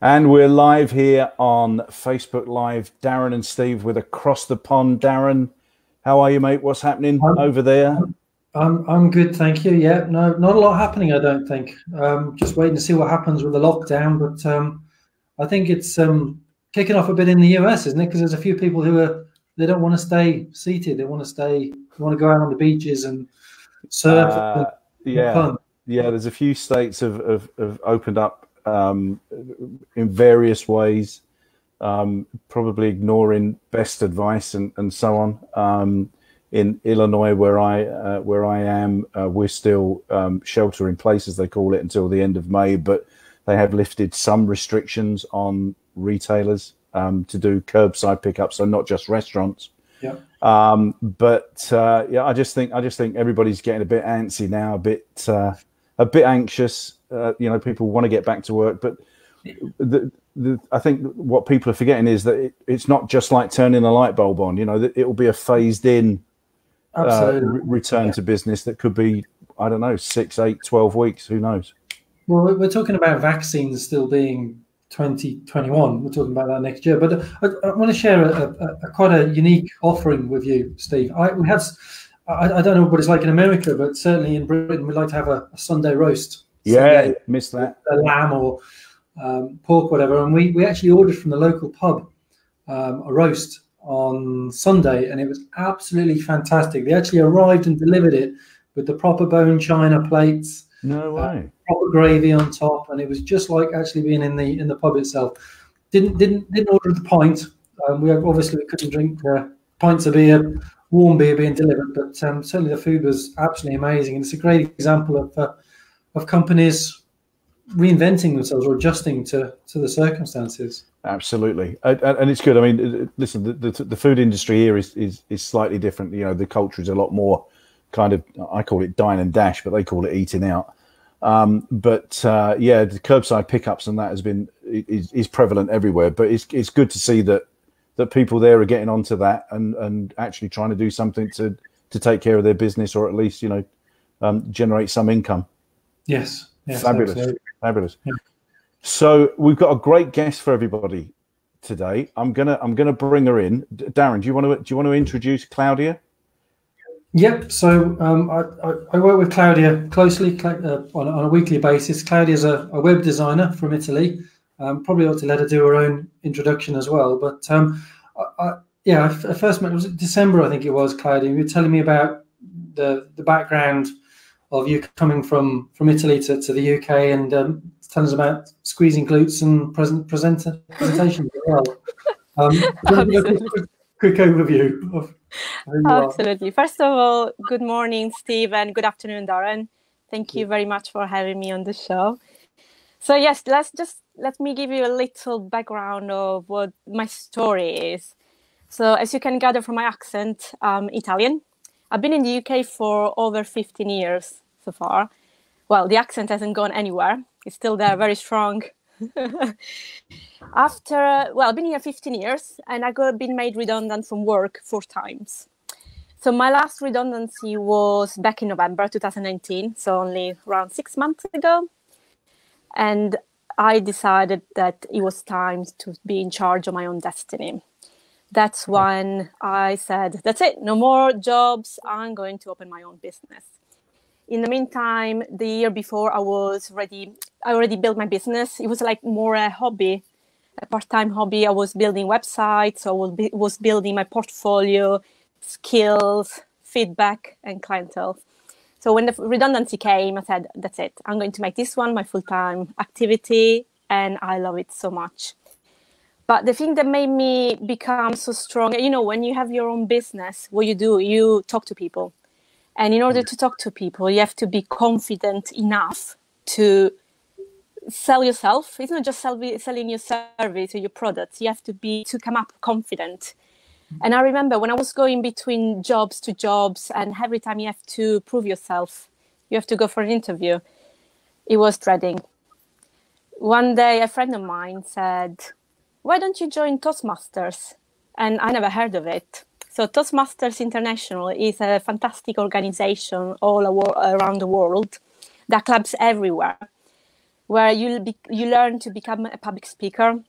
And we're live here on Facebook Live. Darren and Steve with Across the Pond. Darren, how are you, mate? What's happening over there? I'm good, thank you. Yeah, no, not a lot happening, I don't think. Just waiting to see what happens with the lockdown. But I think it's kicking off a bit in the US, isn't it? Because there's a few people they don't want to stay seated. They want to go out on the beaches and surf. Yeah. There's a few states have opened up in various ways, probably ignoring best advice and so on. In Illinois, where I am, we're still shelter in place, as they call it, until the end of May. But they have lifted some restrictions on retailers to do curbside pickup, so not just restaurants. Yeah. I just think everybody's getting a bit antsy now, a bit anxious. People want to get back to work, but I think what people are forgetting is that it's not just like turning a light bulb on. That it will be a phased in return to business that could be, I don't know, 6, 8, 12 weeks. Who knows? Well, we're talking about vaccines still being 2021. We're talking about that next year. But I want to share a quite a unique offering with you, Steve. I don't know what it's like in America, but certainly in Britain, we like to have a Sunday roast. Yeah, missed that. A lamb or pork, whatever. And we actually ordered from the local pub a roast on Sunday, and it was absolutely fantastic. They actually arrived and delivered it with the proper bone china plates. No way. Proper gravy on top, and it was just like actually being in the pub itself. Didn't order the pint. We couldn't drink pints of beer, warm beer being delivered, but certainly the food was absolutely amazing. And it's a great example of companies reinventing themselves or adjusting to the circumstances. Absolutely, and it's good. I mean, listen, the food industry here is slightly different. The culture is a lot more kind of, I call it dine and dash, but they call it eating out. The curbside pickups and that is prevalent everywhere. But it's good to see that people there are getting onto that and actually trying to do something to take care of their business, or at least generate some income. Yes, fabulous, absolutely. Fabulous. Yeah. So we've got a great guest for everybody today. I'm gonna bring her in. Darren, do you want to introduce Claudia? Yep. So I work with Claudia closely on a weekly basis. Claudia's a web designer from Italy. Probably ought to let her do her own introduction as well. But I first met, was it December, I think it was, Claudia. You were telling me about the background of you coming from Italy to the UK, and tell us about squeezing glutes and presentation as well. Quick overview of who you Absolutely. Are. First of all, good morning, Steve, and good afternoon, Darren. Thank you very much for having me on the show. So yes, let me give you a little background of what my story is. So as you can gather from my accent, I'm Italian. I've been in the UK for over 15 years so far. Well, the accent hasn't gone anywhere. It's still there, very strong. I've been here 15 years, and I got been made redundant from work 4 times. So my last redundancy was back in November 2019, so only around 6 months ago. And I decided that it was time to be in charge of my own destiny. That's when I said, that's it, no more jobs, I'm going to open my own business. In the meantime, the year before, I already built my business. It was like more a hobby, a part-time hobby. I was building websites, I was building my portfolio, skills, feedback, and clientele. So when the redundancy came, I said, that's it. I'm going to make this one my full-time activity, and I love it so much. But the thing that made me become so strong, when you have your own business, what you do, you talk to people. And in order to talk to people, you have to be confident enough to sell yourself. It's not just selling your service or your products. You have to come up confident. And I remember when I was going between jobs to jobs, and every time you have to prove yourself, you have to go for an interview, it was dreading. One day, a friend of mine said, why don't you join Toastmasters? And I never heard of it. So Toastmasters International is a fantastic organization all around the world that clubs everywhere. where you learn to become a public speaker.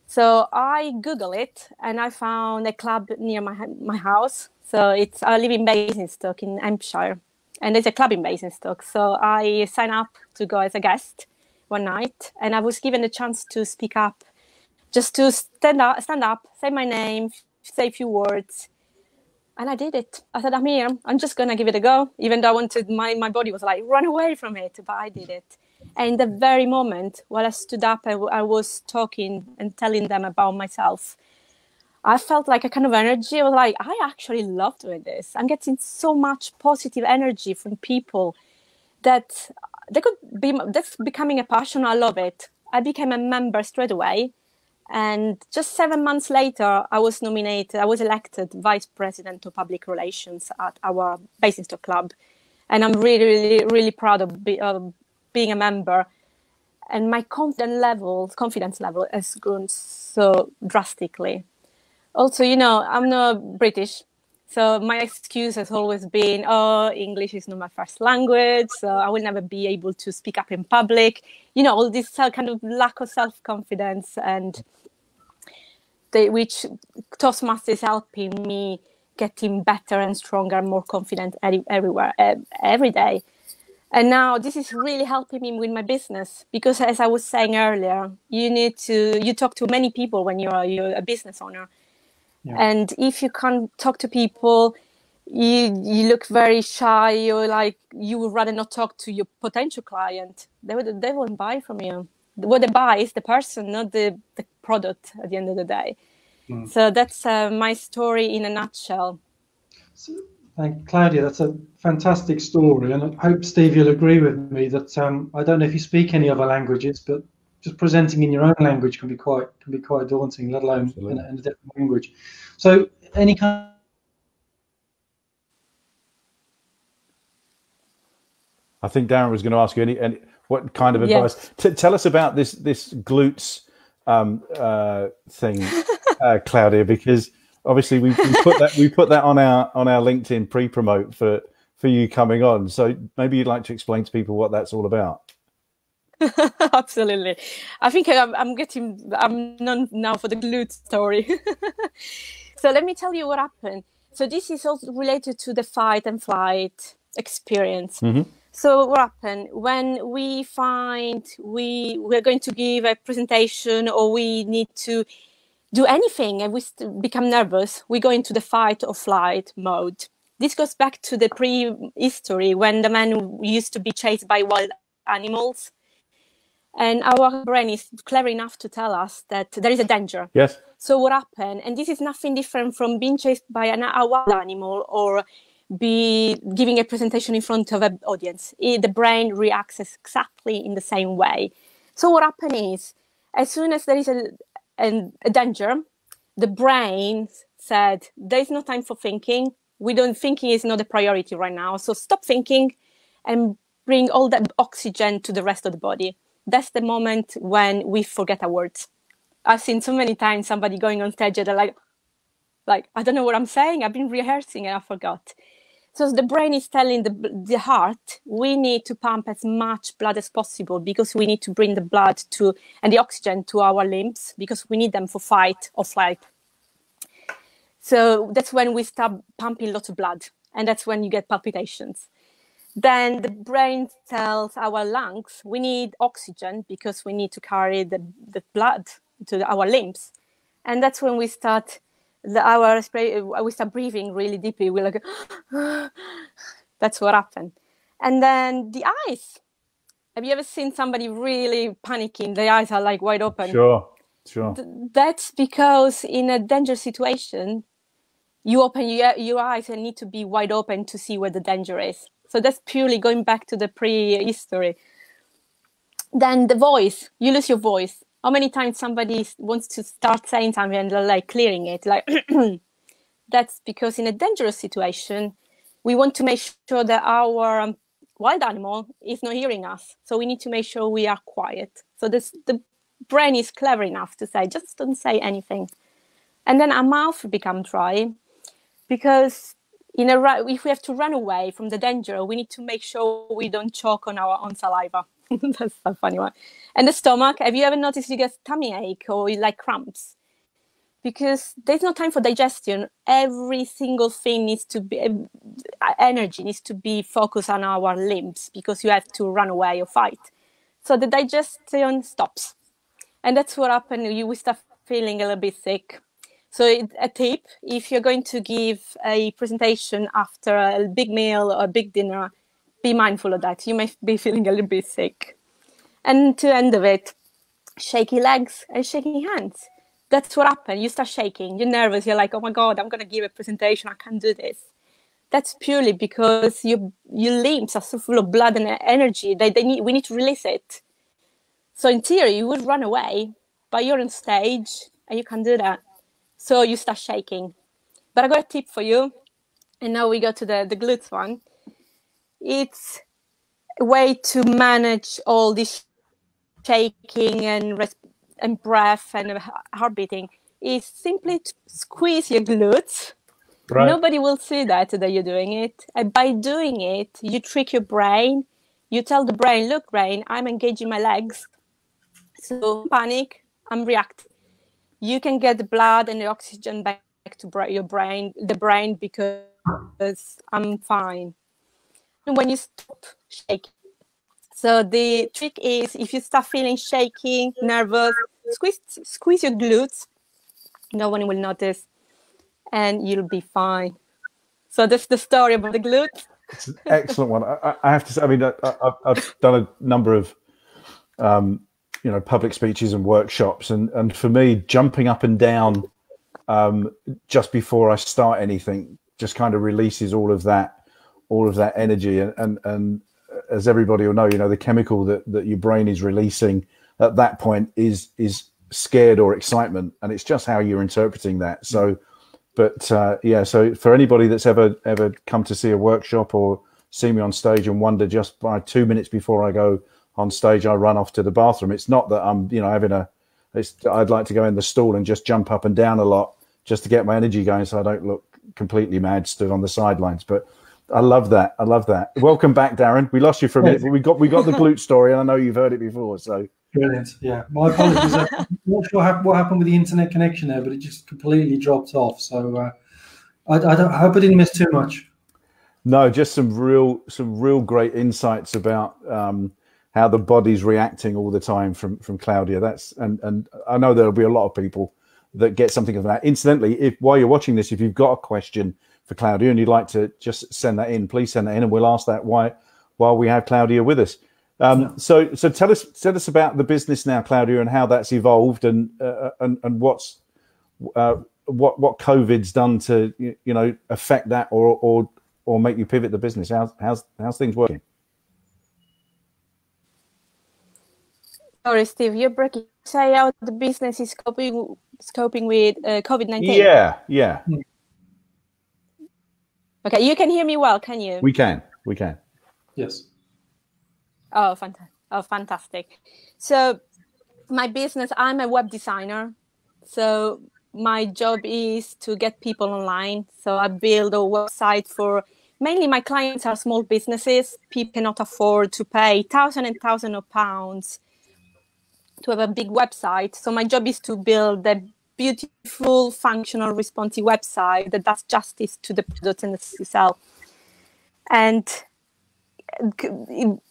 So I Googled it, and I found a club near my house. So I live in Basingstoke in Hampshire, and there's a club in Basingstoke. So I signed up to go as a guest one night, and I was given a chance to speak up, just to stand up, say my name, say a few words. And I did it. I said, I'm here. I'm just going to give it a go. Even though I wanted, my body was like, run away from it. But I did it. And in the very moment while I stood up, I was talking and telling them about myself. I felt like a kind of energy. I was like, I actually love doing this. I'm getting so much positive energy from people that that's becoming a passion. I love it. I became a member straight away. And just 7 months later, I was elected Vice President of Public Relations at our Basingstoke Club. And I'm really, really, really proud of being a member. And my confidence level has grown so drastically. Also, I'm not British. So my excuse has always been, English is not my first language, so I will never be able to speak up in public. All this kind of lack of self-confidence, and which Toastmasters is helping me getting better and stronger and more confident everywhere, every day. And now this is really helping me with my business, because as I was saying earlier, you talk to many people when you're a business owner. Yeah. And if you can't talk to people, you look very shy, or like you would rather not talk to your potential client. They won't buy from you. What they buy is the person, not the product at the end of the day. Mm. So that's my story in a nutshell. So, thank you, Claudia. That's a fantastic story, and I hope, Steve, you'll agree with me that I don't know if you speak any other languages, but just presenting in your own language can be quite daunting, let alone in a different language. So, any kind. I think Darren was going to ask you any what kind of advice. Tell us about this glutes thing, Claudia, because obviously we put that on our LinkedIn pre-promote for you coming on. So maybe you'd like to explain to people what that's all about. Absolutely. I think I'm known now for the glute story. So let me tell you what happened. So this is also related to the fight and flight experience. Mm-hmm. So what happened when we find we're going to give a presentation, or we need to do anything and we become nervous, we go into the fight or flight mode. This goes back to the prehistory, when the man used to be chased by wild animals. And our brain is clever enough to tell us that there is a danger. Yes. So what happened, and this is nothing different from being chased by a wild animal or be giving a presentation in front of an audience. The brain reacts exactly in the same way. So what happened is, as soon as there is a danger, the brain said, there is no time for thinking. Thinking is not a priority right now. So stop thinking and bring all that oxygen to the rest of the body. That's the moment when we forget our words. I've seen so many times somebody going on stage and they're like, I don't know what I'm saying. I've been rehearsing and I forgot. So the brain is telling the heart, we need to pump as much blood as possible, because we need to bring the blood and the oxygen to our limbs, because we need them for fight or flight. So that's when we start pumping lots of blood, and that's when you get palpitations. Then the brain tells our lungs, we need oxygen because we need to carry the blood to our limbs. And that's when we start we start breathing really deeply. We're like, that's what happened. And then the eyes. Have you ever seen somebody really panicking? The eyes are like wide open. Sure. That's because in a dangerous situation, you open your eyes and need to be wide open to see where the danger is. So that's purely going back to the prehistory. Then the voice, you lose your voice. How many times somebody wants to start saying something and they're like clearing it? Like that's because in a dangerous situation, we want to make sure that our wild animal is not hearing us. So we need to make sure we are quiet. So the brain is clever enough to say, just don't say anything. And then our mouth becomes dry, because if we have to run away from the danger, we need to make sure we don't choke on our own saliva. That's a funny one. And the stomach, have you ever noticed you get tummy ache or you like cramps? Because there's no time for digestion. Every single thing needs to be, energy needs to be focused on our limbs because you have to run away or fight. So the digestion stops. And that's what happens. You will start feeling a little bit sick. So a tip, if you're going to give a presentation after a big meal or a big dinner, be mindful of that. You may be feeling a little bit sick. And to end of it, shaky legs and shaky hands. That's what happens. You start shaking. You're nervous. You're like, oh my God, I'm going to give a presentation. I can't do this. That's purely because your limbs are so full of blood and energy. We need to release it. So in theory, you would run away, but you're on stage and you can't do that. So you start shaking. But I got a tip for you. And now we go to the glutes one. It's a way to manage all this shaking and breath and heart beating is simply to squeeze your glutes. Right. Nobody will see that you're doing it. And by doing it, you trick your brain. You tell the brain, look, brain, I'm engaging my legs. So don't panic, I'm reacting. You can get the blood and the oxygen back to your brain, because I'm fine. And when you stop shaking, so the trick is, if you start feeling shaking, nervous, squeeze your glutes. No one will notice, and you'll be fine. So that's the story about the glutes. It's an excellent one. I have to say, I mean, I've done a number of, public speeches and workshops, and for me, jumping up and down just before I start anything just kind of releases all of that energy, and as everybody will know, the chemical that your brain is releasing at that point is scared or excitement, and it's just how you're interpreting that. So, but so for anybody that's ever come to see a workshop or see me on stage and wonder, just by 2 minutes before I go on stage, I run off to the bathroom. It's not that I'm, I'd like to go in the stall and just jump up and down a lot just to get my energy going, so I don't look completely mad stood on the sidelines. But I love that. Welcome back, Darren. We lost you for a minute, but we got the glute story, and I know you've heard it before. So brilliant. Yeah, my apologies. I'm not sure what happened with the internet connection there, but it just completely dropped off. So I hope I didn't miss too much. No, just some real great insights about how the body's reacting all the time from Claudia. And I know there'll be a lot of people that get something of that. Incidentally, while you're watching this, if you've got a question for Claudia and you'd like to just send that in, please send that in, and we'll ask that while we have Claudia with us. So tell us about the business now, Claudia, and how that's evolved, and what COVID's done to affect that or make you pivot the business. How's things working? Sorry, Steve, you're breaking. Say how the business is coping with COVID-19. Yeah. Okay, you can hear me well, can you? We can. Yes. Oh, fantastic. So my business, I'm a web designer. So my job is to get people online. So I build a website for, mainly my clients are small businesses. People cannot afford to pay thousands and thousands of pounds to have a big website. So my job is to build a beautiful, functional, responsive website that does justice to the products and the sell. And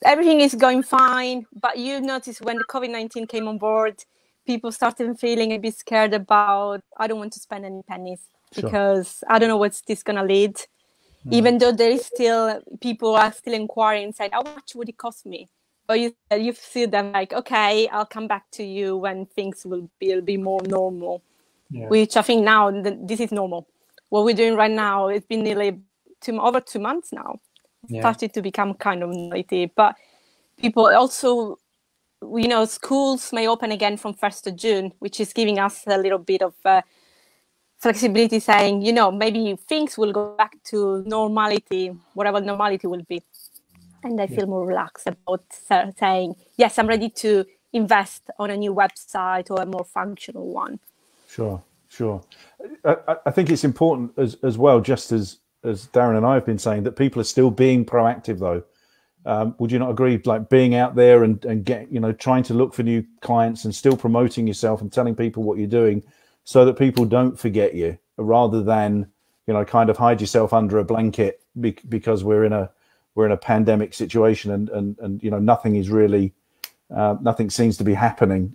everything is going fine, but you notice when the COVID-19 came on board, people started feeling a bit scared about, I don't want to spend any pennies because I don't know what's this going to lead. Even though there is still, people are still inquiring, saying, how much would it cost me? But you see them like, okay, I'll come back to you when things will be more normal, which I think now this is normal. What we're doing right now, it's been nearly over 2 months now. Started to become kind of normality, but people also, schools may open again from 1st of June, which is giving us a little bit of flexibility, saying, maybe things will go back to normality, whatever normality will be. And I feel more relaxed about saying, yes, I'm ready to invest on a new website or a more functional one. Sure. I think it's important as well, just as Darren and I have been saying, that people are still being proactive, though. Would you not agree? Like being out there and get, trying to look for new clients and still promoting yourself and telling people what you're doing so that people don't forget you, rather than, kind of hide yourself under a blanket because we're in a pandemic situation and nothing is really, nothing seems to be happening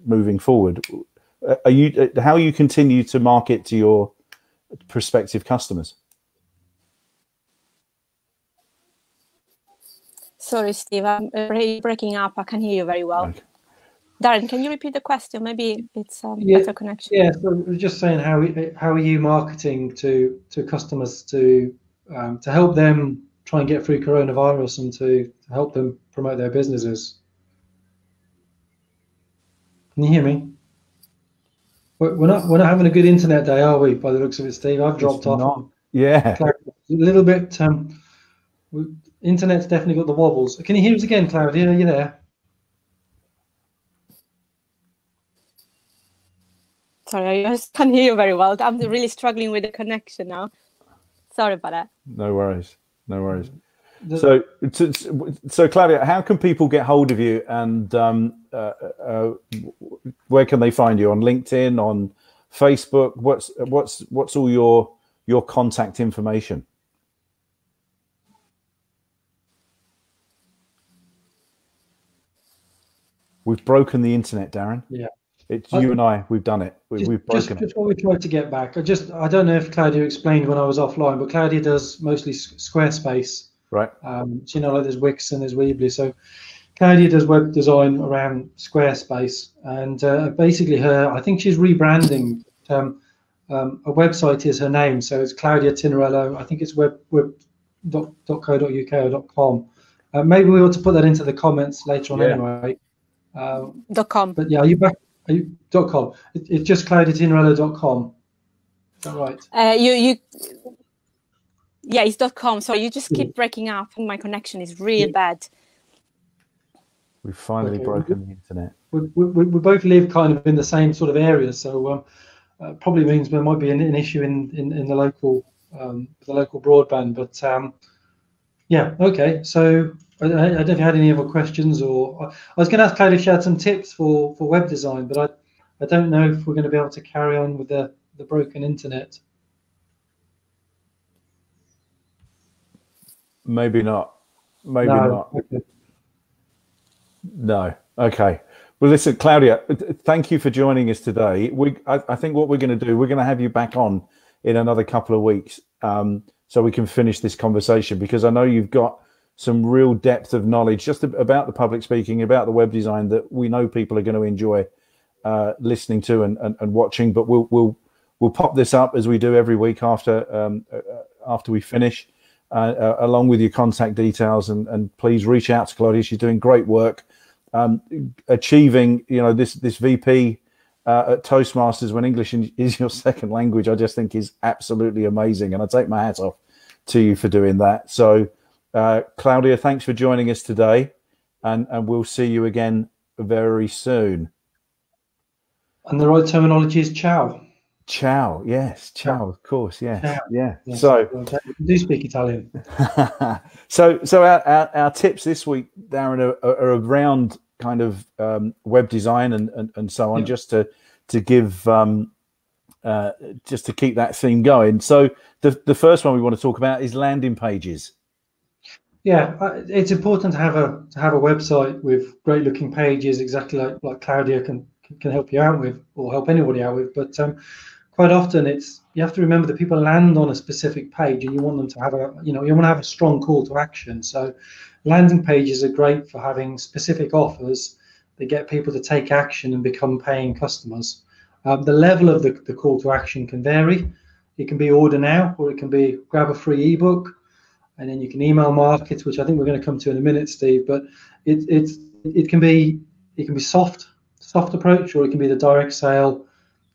moving forward. How you continue to market to your prospective customers? Sorry, Steve, I'm breaking up. I can't hear you very well. Okay. Darren, can you repeat the question? Maybe it's better connection. Yeah, so I was just saying, how are you marketing to customers to help them try and get through coronavirus and to help them promote their businesses? Can you hear me? We're not having a good internet day, are we? By the looks of it, Steve, I've dropped off. Yeah, a little bit. Internet's definitely got the wobbles. Can you hear us again, Claudia? Are you there? Sorry, I just can't hear you very well. I'm really struggling with the connection now. Sorry about that. No worries. So Claudia, how can people get hold of you, and where can they find you? On LinkedIn, on Facebook? What's all your contact information? We've broken the internet, Darren. Yeah. It's you and I. We've done it. We've broken it. Just what we tried to get back. I don't know if Claudia explained when I was offline, but Claudia does mostly Squarespace. Right. Like there's Wix and there's Weebly. So Claudia does web design around Squarespace, and basically I think she's rebranding. A website is her name, so it's Claudia Tinarello. I think it's web.co.uk or .com. Maybe we ought to put that into the comments later on anyway. .com. But yeah, are you back? Are you .com? It's just claudiatinarello.com. Is that right? Yeah, it's .com. So you just keep breaking up, and my connection is really bad. We've finally broken the internet. We both live kind of in the same sort of area, so probably means there might be an issue in the local broadband. But yeah, okay. So I don't know if you had any other questions, or I was going to ask Claudia if she had some tips for web design, but I don't know if we're going to be able to carry on with the broken internet. Maybe not. Not. Okay. No. Okay. Well, listen, Claudia, thank you for joining us today. I think what we're going to do, we're going to have you back on in another couple of weeks, so we can finish this conversation, because I know you've got some real depth of knowledge just about the public speaking, about the web design, that we know people are going to enjoy listening to and watching. But we'll pop this up as we do every week after we finish, along with your contact details, and please reach out to Claudia. She's doing great work, achieving this VP at Toastmasters when English is your second language. I just think is absolutely amazing, and I take my hat off to you for doing that. So Claudia, thanks for joining us today, and we'll see you again very soon. And the right terminology is ciao. Ciao, yes, ciao, of course, yes, ciao. Yeah. Yes. So I do speak Italian. so our tips this week, Darren, are around kind of web design and so on, yeah, just to give just to keep that theme going. So the first one we want to talk about is landing pages. Yeah, it's important to have a website with great looking pages, exactly like Claudia can help you out with, or help anybody out with. But quite often you have to remember that people land on a specific page, and you want them to have you want to have a strong call to action. So landing pages are great for having specific offers that get people to take action and become paying customers. The level of the call to action can vary. It can be order now, or it can be grab a free ebook, and then you can email market, which I think we're going to come to in a minute, Steve. But it can be soft approach, or it can be the direct sale.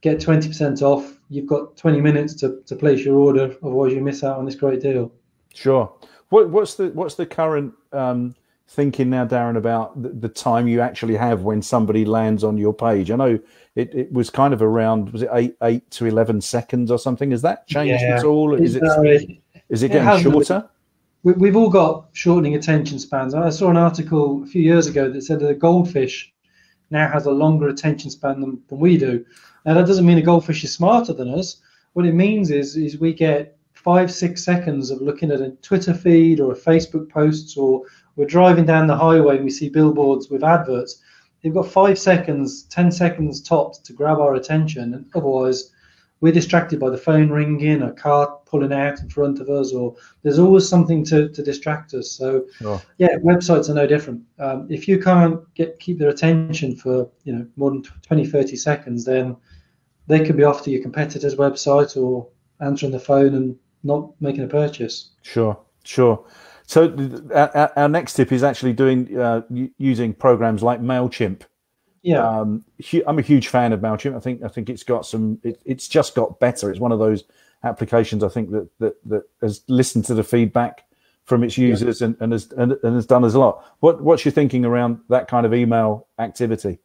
Get 20% off. You've got 20 minutes to place your order, otherwise you miss out on this great deal. Sure. What's the current thinking now, Darren, about the time you actually have when somebody lands on your page? I know it was kind of around, was it 8 to 11 seconds or something? Has that changed at all? Is it getting shorter? we've all got shortening attention spans. I saw an article a few years ago that said that a goldfish now has a longer attention span than we do. Now, that doesn't mean a goldfish is smarter than us. What it means is we get 5-6 seconds of looking at a Twitter feed or a Facebook posts, or we're driving down the highway and we see billboards with adverts. They've got 5 seconds, 10 seconds tops to grab our attention, and otherwise we're distracted by the phone ringing, a car pulling out in front of us, or there's always something to distract us. So yeah, websites are no different. If you can't keep their attention for more than 20-30 seconds, then they could be off to your competitor's website or answering the phone and not making a purchase. Sure. So our next tip is actually using programs like MailChimp. Yeah, I'm a huge fan of MailChimp. I think it's got it's just got better. It's one of those applications I think that has listened to the feedback from its users and has done us a lot. What's your thinking around that kind of email activity?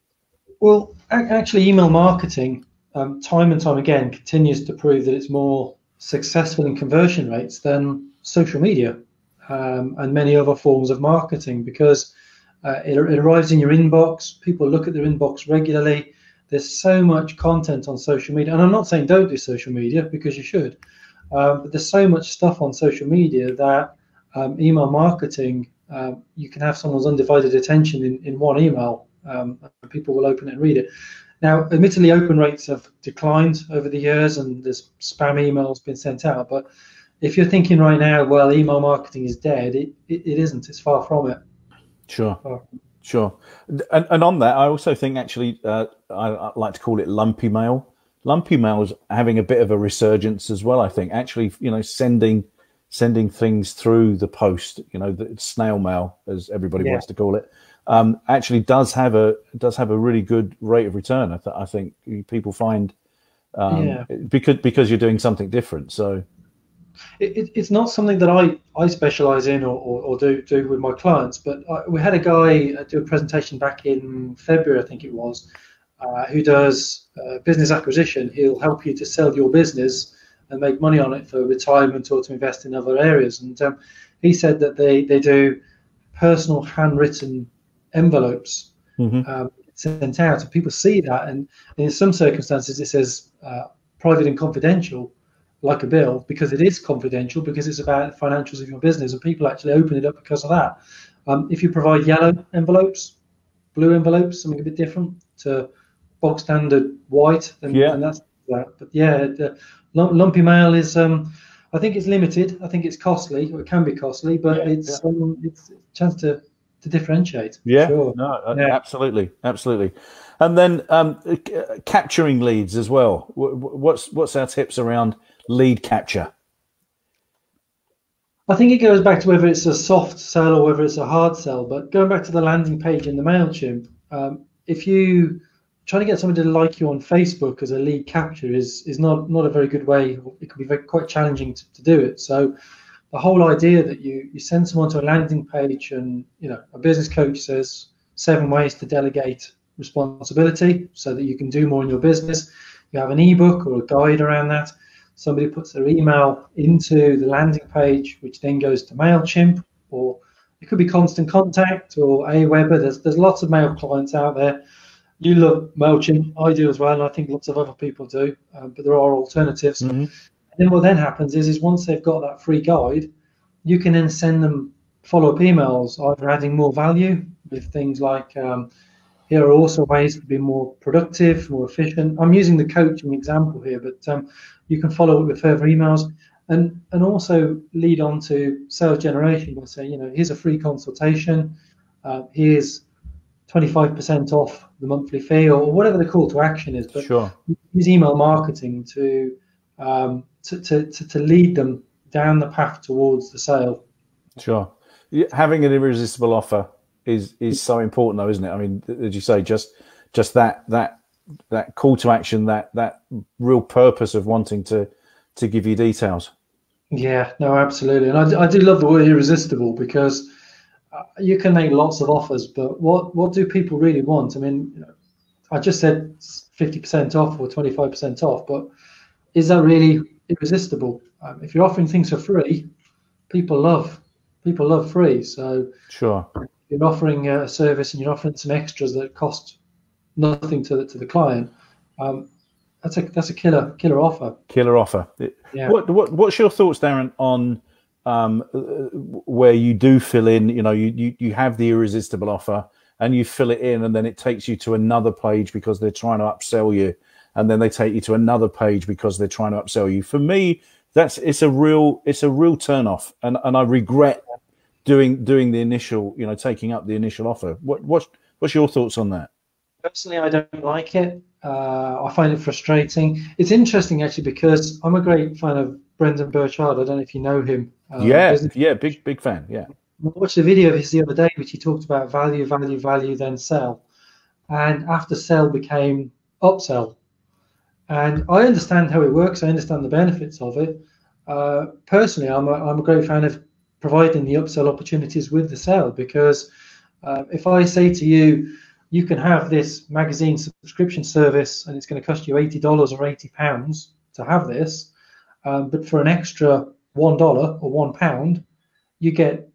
Well, actually, email marketing, time and time again, continues to prove that it's more successful in conversion rates than social media and many other forms of marketing, because it arrives in your inbox. People look at their inbox regularly. There's so much content on social media, and I'm not saying don't do social media, because you should, but there's so much stuff on social media that email marketing, you can have someone's undivided attention in one email, and people will open it and read it. Now, admittedly, open rates have declined over the years, and there's spam emails been sent out. But if you're thinking right now, well, email marketing is dead, it isn't. It's far from it. Sure. And on that, I also think actually I like to call it lumpy mail. Lumpy mail is having a bit of a resurgence as well. I think actually, sending things through the post, the snail mail, as everybody wants to call it, actually does have a really good rate of return. I think people find because you're doing something different. So it's not something that I specialize in or do with my clients, but we had a guy do a presentation back in February, I think it was, who does business acquisition. He'll help you to sell your business and make money on it for retirement or to invest in other areas. And he said that they do personal handwritten envelopes sent out, and people see that, and in some circumstances it says private and confidential, like a bill, because it is confidential, because it's about the financials of your business, and people actually open it up because of that. If you provide yellow envelopes, blue envelopes, something a bit different to bog standard white, then that's that. But the lumpy mail is I think it's limited. I think it's costly, or it can be costly, but it's a chance to differentiate. Absolutely. And then capturing leads as well. What's our tips around lead capture? I think it goes back to whether it's a soft sell or whether it's a hard sell. But going back to the landing page in the MailChimp, if you trying to get somebody to like you on Facebook as a lead capture is not a very good way. It can be quite challenging to do it. So the whole idea that you send someone to a landing page, and a business coach says 7 ways to delegate responsibility so that you can do more in your business. You have an ebook or a guide around that. Somebody puts their email into the landing page, which then goes to MailChimp, or it could be Constant Contact or Aweber. There's lots of mail clients out there. You love MailChimp, I do as well, and I think lots of other people do, but there are alternatives. And then what then happens is once they've got that free guide, you can then send them follow-up emails, either adding more value with things like, here are also ways to be more productive, more efficient. I'm using the coaching example here, but you can follow up with further emails, and also lead on to sales generation by saying, here's a free consultation, here's 25% off the monthly fee, or whatever the call to action is. But use email marketing to lead them down the path towards the sale. Sure. Having an irresistible offer is so important, though, isn't it? I mean, as you say, just that call to action, that real purpose of wanting to give you details. Yeah, no, absolutely. And I do love the word irresistible, because you can make lots of offers, but what do people really want? I mean, I just said 50% off or 25% off, but is that really irresistible? If you're offering things for free, people love People love free. So Sure. you're offering a service and you're offering some extras that cost nothing to the client. That's a killer offer. Killer offer. Yeah. What's your thoughts, Darren, on where you do fill in? You have the irresistible offer and you fill it in, and then it takes you to another page because they're trying to upsell you, and then they take you to another page because they're trying to upsell you. For me, it's a real turn-off, and I regret doing the initial, taking up the initial offer. What's your thoughts on that? Personally, I don't like it. I find it frustrating. It's interesting actually because I'm a great fan of Brendan Burchard. I don't know if you know him. Big fan. Yeah. I watched a video of his the other day, which he talked about value, then sell, and after sell became upsell. And I understand how it works. I understand the benefits of it. Personally, I'm a great fan of providing the upsell opportunities with the sell, because if I say to you, you can have this magazine subscription service and it's going to cost you $80 or £80 to have this, but for an extra $1 or £1, you get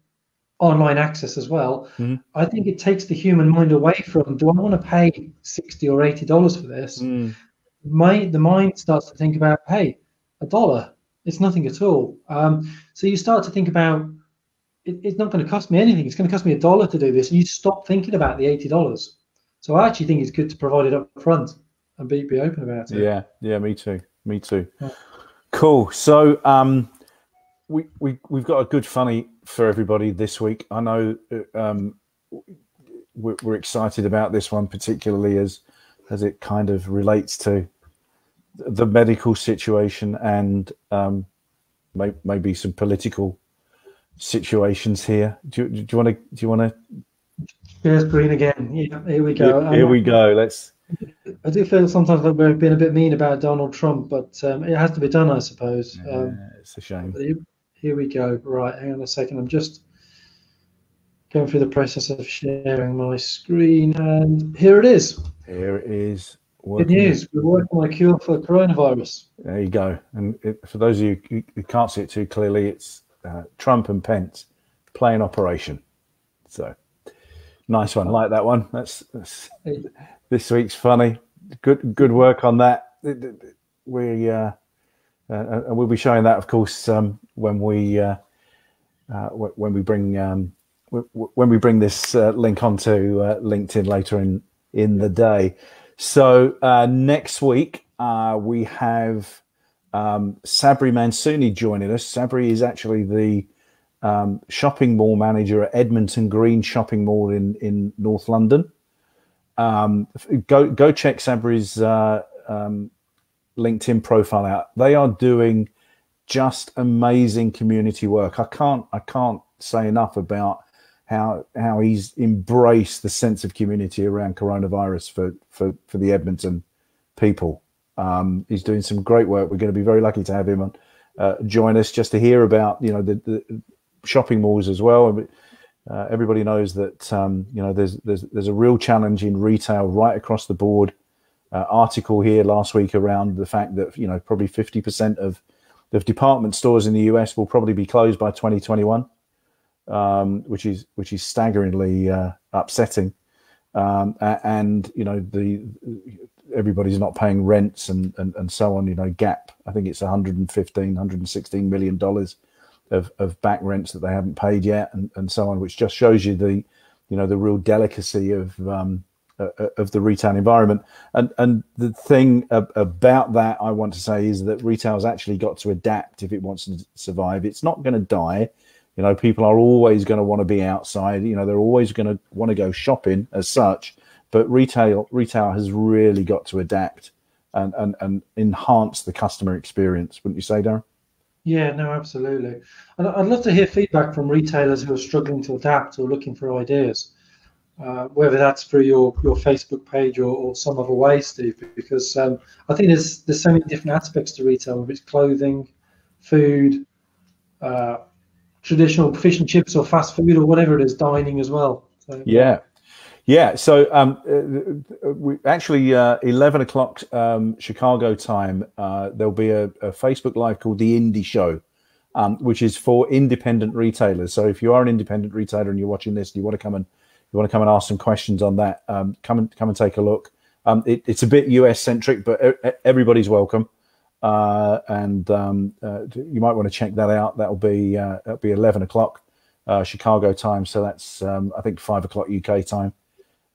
online access as well. Mm-hmm. I think it takes the human mind away from, do I want to pay $60 or $80 for this? The mind starts to think about, hey, $1, it's nothing at all. So you start to think about, it's not going to cost me anything. It's going to cost me $1 to do this. And you stop thinking about the $80. So I actually think it's good to provide it up front and be open about it. Yeah, me too. Yeah. Cool. So we've got a good funny for everybody this week. I know we're excited about this one, particularly as it kind of relates to the medical situation and maybe some political situations here. Do you want to? Here's green again. Yeah, here we go. Here we go. I do feel sometimes that we've been a bit mean about Donald Trump, but it has to be done, I suppose. It's a shame. Here we go. Right, hang on a second. I'm just going through the process of sharing my screen, and here it is. Here it is. Good news. We're working on a cure for coronavirus. There you go. And for those of you who can't see it too clearly, it's Trump and Pence playing Operation. So nice one. Like that one. That's this week's funny. Good work on that. And we'll be showing that, of course, when we bring this link onto LinkedIn later in the day. So next week we have Sabri Mansouni joining us. Sabri is actually the shopping mall manager at Edmonton Green Shopping Mall in North London. Go check Sabri's LinkedIn profile out. They are doing just amazing community work. I can't say enough about how he's embraced the sense of community around coronavirus for the Edmonton people. He's doing some great work. We're going to be very lucky to have him on join us just to hear about the shopping malls as well. Everybody knows that there's a real challenge in retail right across the board. Article here last week around the fact that probably 50% of department stores in the US will probably be closed by 2021, which is staggeringly upsetting. And everybody's not paying rents and so on. Gap, I think it's $116 million of back rents that they haven't paid yet, and so on, which just shows you the real delicacy of the retail environment. And the thing about that I want to say is that retail's actually got to adapt if it wants to survive. It's not going to die. People are always going to want to be outside. They're always going to want to go shopping as such. But retail has really got to adapt and enhance the customer experience. Wouldn't you say, Darren? Yeah, no, absolutely. And I'd love to hear feedback from retailers who are struggling to adapt or looking for ideas, whether that's through your Facebook page or some other way, Steve, because I think there's so many different aspects to retail, whether it's clothing, food, traditional fish and chips or fast food or whatever it is, dining as well. So, yeah. So we actually 11 o'clock Chicago time. There'll be a Facebook Live called The Indie Show, which is for independent retailers. So if you are an independent retailer and you're watching this, and you want to come and ask some questions on that, come and take a look. It's a bit US centric, but everybody's welcome. And you might want to check that out. That'll be 11 o'clock Chicago time, so that's I think 5 o'clock UK time.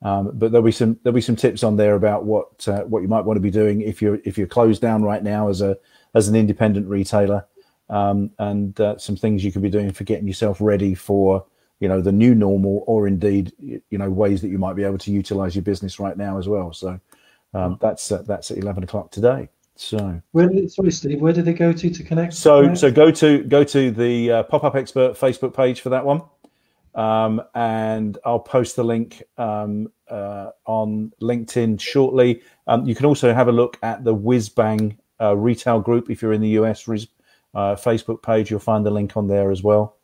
But there'll be some tips on there about what you might want to be doing if you're closed down right now as an independent retailer, and some things you could be doing for getting yourself ready for the new normal, or indeed ways that you might be able to utilize your business right now as well. So that's at 11 o'clock today. So sorry, Steve, where did they go to connect? So go to the Pop-Up Expert Facebook page for that one, and I'll post the link on LinkedIn shortly. You can also have a look at the Whizbang retail group if you're in the US. Facebook page, you'll find the link on there as well.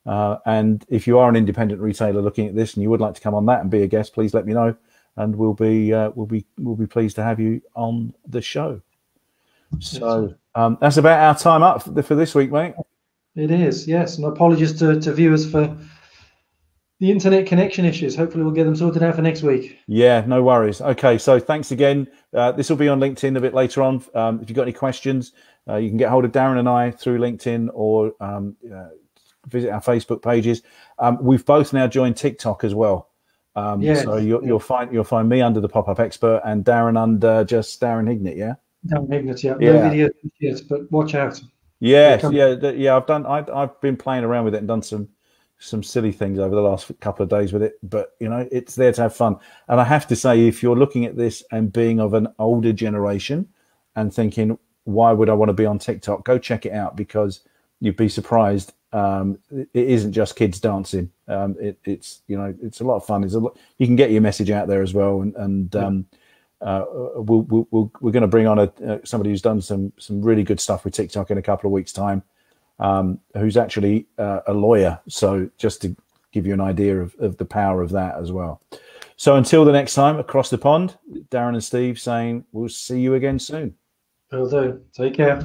And if you are an independent retailer looking at this and you would like to come on that and be a guest, please let me know, and we'll be pleased to have you on the show. So that's about our time up for this week, mate. It is, yes. And apologies to viewers for the internet connection issues. Hopefully we'll get them sorted out for next week. Yeah, no worries. Okay, so thanks again. This will be on LinkedIn a bit later on. If you've got any questions, you can get hold of Darren and I through LinkedIn, or visit our Facebook pages. We've both now joined TikTok as well. Yes, so you'll find me under the Pop-Up Expert, and Darren under just Darren Hignett. Yeah. Darren Hignett. Yeah. No video yet, but watch out. Yeah. I've been playing around with it and done some silly things over the last couple of days with it, but it's there to have fun. And I have to say, if you're looking at this and being of an older generation and thinking, why would I want to be on TikTok? Go check it out, because you'd be surprised. It isn't just kids dancing. It's a lot of fun. You can get your message out there as well, and we're going to bring on somebody who's done some really good stuff with TikTok in a couple of weeks' time, who's actually a lawyer. So just to give you an idea of the power of that as well. So until the next time, across the pond, Darren and Steve saying we'll see you again soon. Will do. Take care.